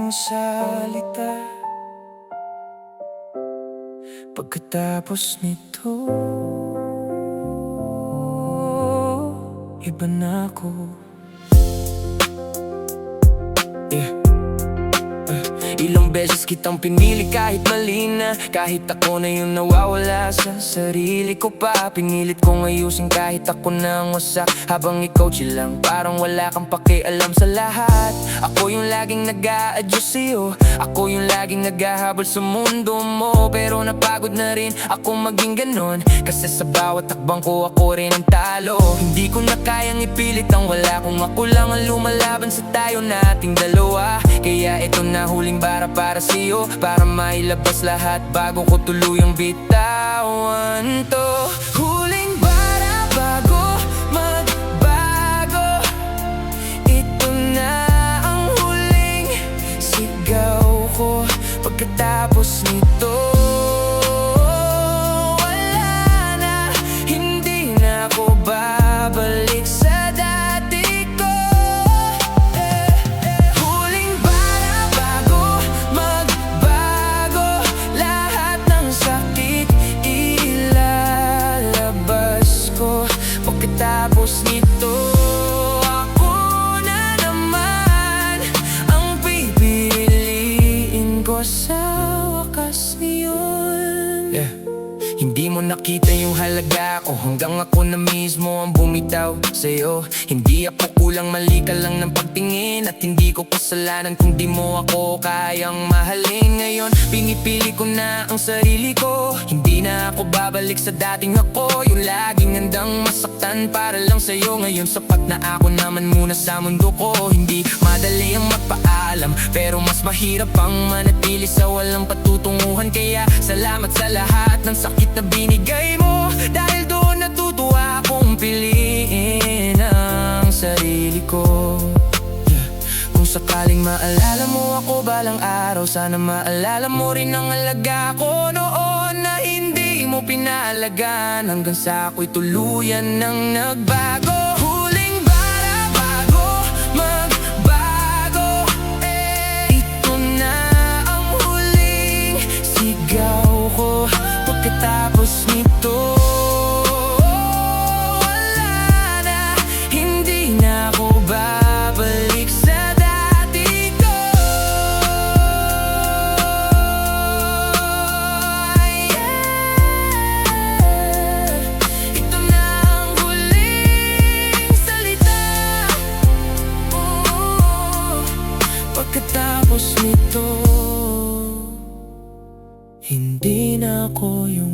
ng salita. Pagkatapos nito, iba na ako. Ilang beses kitang pinili kahit mali na, kahit ako na yung nawawala sa sarili ko pa. Pinilit kong ayusin kahit ako na ang wasak, habang ikaw chill lang, parang wala kang pakialam sa lahat. Ako yung laging nag-a-adjust sa'yo, ako yung laging naghahabol sa mundo mo. Pero napagod na rin ako maging ganon, kasi sa bawat takbang ko ako rin ang talo. Hindi ko na kayang ipilit ang wala, kung ako lang ang lumalaban sa tayo nating dalawa. Kaya ito na huling para sa'yo, para mailabas lahat bago ko tuluyang bitawan to. Huling bara bago magbago, ito na ang huling sigaw ko. Pagkatapos nito, wala na, hindi na ako babalik sa dati ko. Huling bara bago magbago, lahat ng sakit ilalabas ko. Pagkatapos nito, ako na naman ang pipiliin ko sa wakas ngayon. Hindi mo nakita yung halaga ko, hanggang ako na mismo ang bumitaw sa'yo. Hindi ako kulang, mali ka lang ng pagtingin, at hindi ko kasalanan kung di mo ako kayang mahalin. Ngayon, pinipili ko na ang sarili ko, hindi na ako babalik sa dating ako. Yung laging handang masaktan para lang sa'yo, ngayon sapat na ako naman muna sa mundo ko. Hindi madali ang magpaalam, pero mas mahirap ang manatili sa walang patutunguhan. Kaya salamat sa lahat ng sakit na binigay mo, dahil doon natutuwa akong piliin ang sarili ko. Kung sakaling maalala mo ako balang araw, sana maalala mo rin ang alaga ko noon na hindi mo pinahalagan, hanggang sa ako'y tuluyan ng nagbago. Huling bara bago magbago, ito na ang huling sigaw ko. Pagkatapos nito, wala na, hindi na ako babalik sa dati ko. Ito na ang huling salita. Pagkatapos nito, hindi na ako yung